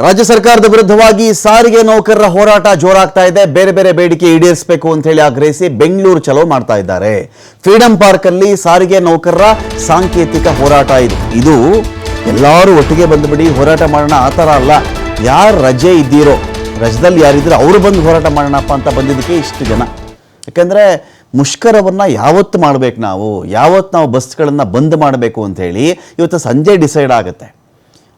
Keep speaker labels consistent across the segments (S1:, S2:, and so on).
S1: ರಾಜ್ಯ ಸರ್ಕಾರದ ವಿರುದ್ಧವಾಗಿ ಸಾರಿಗೆ ನೌಕರರ ಹೋರಾಟ ಜೋರಾಗ್ತಾ ಇದೆ. ಬೇರೆ ಬೇರೆ ಬೇಡಿಕೆ ಈಡೇರಿಸಬೇಕು ಅಂತ ಹೇಳಿ ಆಗ್ರಹಿಸಿ ಬೆಂಗಳೂರು ಚಲೋ ಮಾಡ್ತಾ ಇದ್ದಾರೆ. ಫ್ರೀಡಂ ಪಾರ್ಕ್ ಅಲ್ಲಿ ಸಾರಿಗೆ ನೌಕರರ ಸಾಂಕೇತಿಕ ಹೋರಾಟ ಇದು ಎಲ್ಲರೂ ಒಟ್ಟಿಗೆ ಬಂದುಬಿಡಿ ಹೋರಾಟ ಮಾಡೋಣ ಆ ಥರ ಅಲ್ಲ. ಯಾರು ರಜೆ ಇದ್ದೀರೋ, ರಜದಲ್ಲಿ ಯಾರಿದ್ರು ಅವರು ಬಂದು ಹೋರಾಟ ಮಾಡೋಣಪ್ಪ ಅಂತ ಬಂದಿದ್ದಕ್ಕೆ ಇಷ್ಟು ಜನ. ಯಾಕಂದರೆ ಮುಷ್ಕರವನ್ನು ಯಾವತ್ತು ಮಾಡಬೇಕು, ಯಾವತ್ತು ನಾವು ಬಸ್ಗಳನ್ನು ಬಂದ್ ಮಾಡಬೇಕು ಅಂತ ಹೇಳಿ ಇವತ್ತು ಸಂಜೆ ಡಿಸೈಡ್ ಆಗುತ್ತೆ.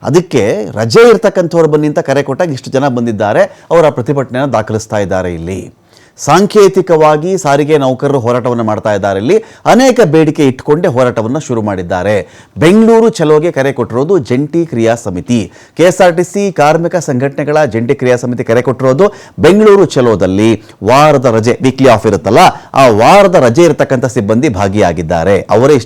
S1: ಅದಕ್ಕೆ ರಜೆ ಇರ್ತಕ್ಕಂಥವ್ರು ಬನ್ನಿ ಅಂತ ಕರೆ ಕೊಟ್ಟಾಗ ಇಷ್ಟು ಜನ ಬಂದಿದ್ದಾರೆ. ಅವರ ಪ್ರತಿಭಟನೆಯನ್ನು ದಾಖಲಿಸ್ತಾ ಇದ್ದಾರೆ. ಇಲ್ಲಿ ಸಾಂಕೇತಿಕವಾಗಿ ಸಾರಿಗೆ ನೌಕರರು ಹೋರಾಟವನ್ನು ಮಾಡ್ತಾ ಇದ್ದಾರೆ. ಇಲ್ಲಿ ಅನೇಕ ಬೇಡಿಕೆ ಇಟ್ಟುಕೊಂಡೇ ಹೋರಾಟವನ್ನು ಶುರು ಮಾಡಿದ್ದಾರೆ. ಬೆಂಗಳೂರು ಚಲೋಗೆ ಕರೆ ಕೊಟ್ಟಿರೋದು ಜಂಟಿ ಕ್ರಿಯಾ ಸಮಿತಿ, ಕೆಎಸ್ಆರ್ಟಿಸಿ ಕಾರ್ಮಿಕ ಸಂಘಟನೆಗಳ ಜಂಟಿ ಕ್ರಿಯಾ ಸಮಿತಿ ಕರೆ ಕೊಟ್ಟಿರೋದು. ಬೆಂಗಳೂರು ಚಲೋದಲ್ಲಿ ವಾರದ ರಜೆ, ವೀಕ್ಲಿ ಆಫ್ ಇರುತ್ತಲ್ಲ, ಆ ವಾರದ ರಜೆ ಇರತಕ್ಕಂಥ ಸಿಬ್ಬಂದಿ ಭಾಗಿಯಾಗಿದ್ದಾರೆ. ಅವರೇ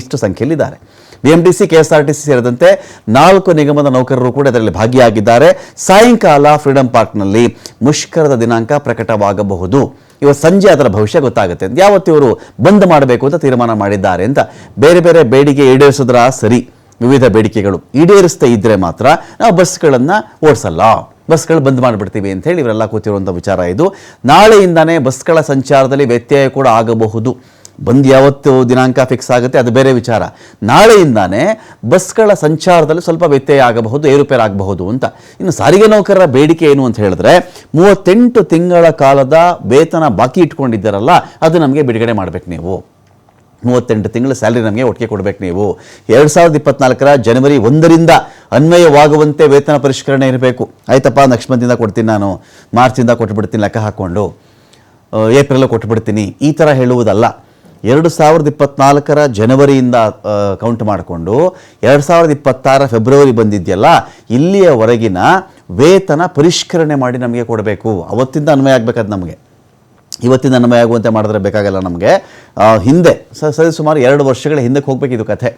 S1: ಇಷ್ಟು ಸಂಖ್ಯೆಯಲ್ಲಿದ್ದಾರೆ. ಬಿಎಂಟಿಸಿ, ಕೆಎಸ್ಆರ್ಟಿಸಿ ಸೇರಿದಂತೆ 4 ನಿಗಮದ ನೌಕರರು ಕೂಡ ಇದರಲ್ಲಿ ಭಾಗಿಯಾಗಿದ್ದಾರೆ. ಸಾಯಂಕಾಲ ಫ್ರೀಡಂ ಪಾರ್ಕ್ನಲ್ಲಿ ಮುಷ್ಕರದ ದಿನಾಂಕ ಪ್ರಕಟವಾಗಬಹುದು. ಇವತ್ತು ಸಂಜೆ ಅದರ ಭವಿಷ್ಯ ಗೊತ್ತಾಗುತ್ತೆ. ಯಾವತ್ತು ಇವರು ಬಂದ್ ಮಾಡಬೇಕು ಅಂತ ತೀರ್ಮಾನ ಮಾಡಿದ್ದಾರೆ ಅಂತ. ಬೇರೆ ಬೇರೆ ಬೇಡಿಕೆ ಈಡೇರಿಸಿದ್ರ ಸರಿ, ವಿವಿಧ ಬೇಡಿಕೆಗಳು ಈಡೇರಿಸ್ತಾ ಇದ್ರೆ ಮಾತ್ರ ನಾವು ಬಸ್ಗಳನ್ನು ಓಡಿಸಲ್ಲ, ಬಸ್ಗಳು ಬಂದ್ ಮಾಡಿಬಿಡ್ತೀವಿ ಅಂತ ಹೇಳಿ ಇವರೆಲ್ಲ ಕೂತಿರುವಂಥ ವಿಚಾರ ಇದು. ನಾಳೆಯಿಂದಾನೇ ಬಸ್ಗಳ ಸಂಚಾರದಲ್ಲಿ ವ್ಯತ್ಯಯ ಕೂಡ ಆಗಬಹುದು. ಬಂದ್ ಯಾವತ್ತು ದಿನಾಂಕ ಫಿಕ್ಸ್ ಆಗುತ್ತೆ ಅದು ಬೇರೆ ವಿಚಾರ. ನಾಳೆಯಿಂದಾನೇ ಬಸ್ಗಳ ಸಂಚಾರದಲ್ಲಿ ಸ್ವಲ್ಪ ವ್ಯತ್ಯಯ ಆಗಬಹುದು, ಏರುಪೇರು ಆಗಬಹುದು ಅಂತ. ಇನ್ನು ಸಾರಿಗೆ ನೌಕರರ ಬೇಡಿಕೆ ಏನು ಅಂತ ಹೇಳಿದ್ರೆ, 38 ತಿಂಗಳ ಕಾಲದ ವೇತನ ಬಾಕಿ ಇಟ್ಕೊಂಡಿದ್ದಾರಲ್ಲ, ಅದು ನಮಗೆ ಬಿಡುಗಡೆ ಮಾಡಬೇಕು. ನೀವು 38 ತಿಂಗಳ ಸ್ಯಾಲರಿ ನಮಗೆ ಒಟ್ಟಿಗೆ ಕೊಡಬೇಕು. ನೀವು 2024 ಜನವರಿ 1ರಿಂದ ಅನ್ವಯವಾಗುವಂತೆ ವೇತನ ಪರಿಷ್ಕರಣೆ ಇರಬೇಕು. ಆಯ್ತಪ್ಪ, ನೆಕ್ಸ್ಟ್ ಮಂತಿಂದ ಕೊಡ್ತೀನಿ, ನಾನು ಮಾರ್ಚಿಂದ ಕೊಟ್ಬಿಡ್ತೀನಿ, ಲೆಕ್ಕ ಹಾಕ್ಕೊಂಡು ಏಪ್ರಿಲ್ ಕೊಟ್ಬಿಡ್ತೀನಿ, ಈ ಥರ ಹೇಳುವುದಲ್ಲ. 2024 ಜನವರಿಯಿಂದ ಕೌಂಟ್ ಮಾಡಿಕೊಂಡು 2026 ಫೆಬ್ರವರಿ ಬಂದಿದೆಯಲ್ಲ, ಇಲ್ಲಿಯವರೆಗಿನ ವೇತನ ಪರಿಷ್ಕರಣೆ ಮಾಡಿ ನಮಗೆ ಕೊಡಬೇಕು. ಅವತ್ತಿಂದ ಅನ್ವಯ ಆಗಬೇಕಾದ ನಮಗೆ, ಇವತ್ತಿಂದ ಅನ್ವಯ ಆಗುವಂತೆ ಮಾಡಿದ್ರೆ ಬೇಕಾಗಲ್ಲ ನಮಗೆ. ಹಿಂದೆ ಸುಮಾರು 2 ವರ್ಷಗಳ ಹಿಂದಕ್ಕೆ ಹೋಗಬೇಕಿದು ಕಥೆ.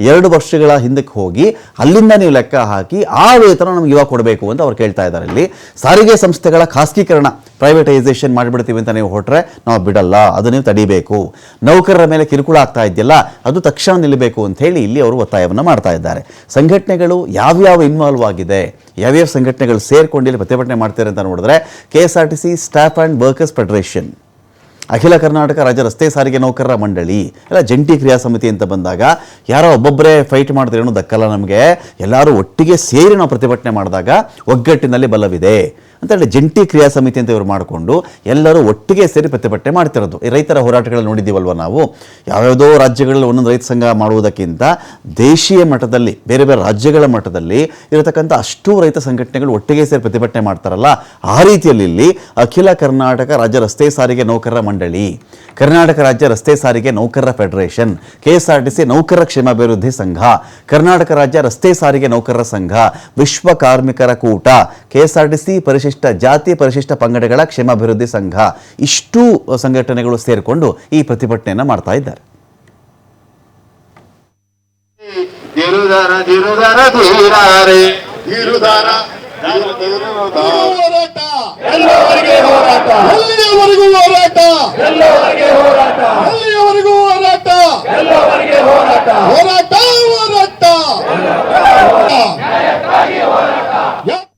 S1: 2 ವರ್ಷಗಳ ಹಿಂದಕ್ಕೆ ಹೋಗಿ ಅಲ್ಲಿಂದ ನೀವು ಲೆಕ್ಕ ಹಾಕಿ ಆ ವೇತನ ನಮ್ಗೆ ಇವಾಗ ಕೊಡಬೇಕು ಅಂತ ಅವ್ರು ಕೇಳ್ತಾ ಇದ್ದಾರೆ. ಇಲ್ಲಿ ಸಾರಿಗೆ ಸಂಸ್ಥೆಗಳ ಖಾಸಗೀಕರಣ, ಪ್ರೈವೇಟೈಸೇಷನ್ ಮಾಡಿಬಿಡ್ತೀವಿ ಅಂತ ನೀವು ಹೊರಟ್ರೆ ನಾವು ಬಿಡಲ್ಲ, ಅದು ನೀವು ತಡಿಬೇಕು. ನೌಕರರ ಮೇಲೆ ಕಿರುಕುಳ ಆಗ್ತಾ ಇದೆಯಲ್ಲ, ಅದು ತಕ್ಷಣ ನಿಲ್ಲಬೇಕು ಅಂತ ಹೇಳಿ ಇಲ್ಲಿ ಅವರು ಒತ್ತಾಯವನ್ನು ಮಾಡ್ತಾ ಇದ್ದಾರೆ. ಸಂಘಟನೆಗಳು ಯಾವ್ಯಾವ ಇನ್ವಾಲ್ವ್ ಆಗಿದೆ, ಯಾವ್ಯಾವ ಸಂಘಟನೆಗಳು ಸೇರ್ಕೊಂಡು ಇಲ್ಲಿ ಪ್ರತಿಭಟನೆ ಮಾಡ್ತಾರೆ ಅಂತ ನೋಡಿದ್ರೆ, KSRTC staff and workers federation, ಅಖಿಲ ಕರ್ನಾಟಕ ರಾಜ್ಯ ರಸ್ತೆ ಸಾರಿಗೆ ನೌಕರರ ಮಂಡಳಿ, ಎಲ್ಲ ಜಂಟಿ ಕ್ರಿಯಾ ಸಮಿತಿ ಅಂತ ಬಂದಾಗ ಯಾರೋ ಒಬ್ಬೊಬ್ಬರೇ ಫೈಟ್ ಮಾಡಿದ್ರೆ ಏನೂ ದಕ್ಕಲ್ಲ ನಮಗೆ. ಎಲ್ಲರೂ ಒಟ್ಟಿಗೆ ಸೇರಿ ನಾವು ಪ್ರತಿಭಟನೆ ಮಾಡಿದಾಗ ಒಗ್ಗಟ್ಟಿನಲ್ಲಿ ಬಲವಿದೆ ಅಂತೇಳಿ ಜಂಟಿ ಕ್ರಿಯಾ ಸಮಿತಿ ಅಂತ ಇವರು ಮಾಡಿಕೊಂಡು ಎಲ್ಲರೂ ಒಟ್ಟಿಗೆ ಸೇರಿ ಪ್ರತಿಭಟನೆ ಮಾಡ್ತಿರೋದು. ಈ ರೈತರ ಹೋರಾಟಗಳಲ್ಲಿ ನೋಡಿದ್ದೀವಲ್ವ ನಾವು, ಯಾವ್ಯಾವುದೋ ರಾಜ್ಯಗಳಲ್ಲಿ ಒಂದೊಂದು ರೈತ ಸಂಘ ಮಾಡುವುದಕ್ಕಿಂತ ದೇಶೀಯ ಮಟ್ಟದಲ್ಲಿ, ಬೇರೆ ಬೇರೆ ರಾಜ್ಯಗಳ ಮಟ್ಟದಲ್ಲಿ ಇರತಕ್ಕಂಥ ಅಷ್ಟೂ ರೈತ ಸಂಘಟನೆಗಳು ಒಟ್ಟಿಗೆ ಸೇರಿ ಪ್ರತಿಭಟನೆ ಮಾಡ್ತಾರಲ್ಲ, ಆ ರೀತಿಯಲ್ಲಿ ಇಲ್ಲಿ ಅಖಿಲ ಕರ್ನಾಟಕ ರಾಜ್ಯ ರಸ್ತೆ ಸಾರಿಗೆ ನೌಕರರ ಮಂಡಳಿ, ಕರ್ನಾಟಕ ರಾಜ್ಯ ರಸ್ತೆ ಸಾರಿಗೆ ನೌಕರರ ಫೆಡರೇಷನ್, ಕೆಎಸ್ಆರ್ಟಿಸಿ ನೌಕರರ ಕ್ಷೇಮಾಭಿವೃದ್ಧಿ ಸಂಘ, ಕರ್ನಾಟಕ ರಾಜ್ಯ ರಸ್ತೆ ಸಾರಿಗೆ ನೌಕರರ ಸಂಘ, ವಿಶ್ವ ಕಾರ್ಮಿಕರ ಕೂಟ, ಕೆಎಸ್ಆರ್ಟಿಸಿ ಪರಿಶಿಷ್ಟ ಜಾತಿ ಪರಿಶಿಷ್ಟ ಪಂಗಡಗಳ ಕ್ಷೇಮಾಭಿವೃದ್ಧಿ ಸಂಘ, ಇಷ್ಟು ಸಂಘಟನೆಗಳು ಸೇರಿಕೊಂಡು ಈ ಪ್ರತಿಭಟನೆಯನ್ನು ಮಾಡ್ತಾ ಇದ್ದಾರೆ.
S2: ಎಲ್ಲರಿಗೆ ಹೋರಾಟ,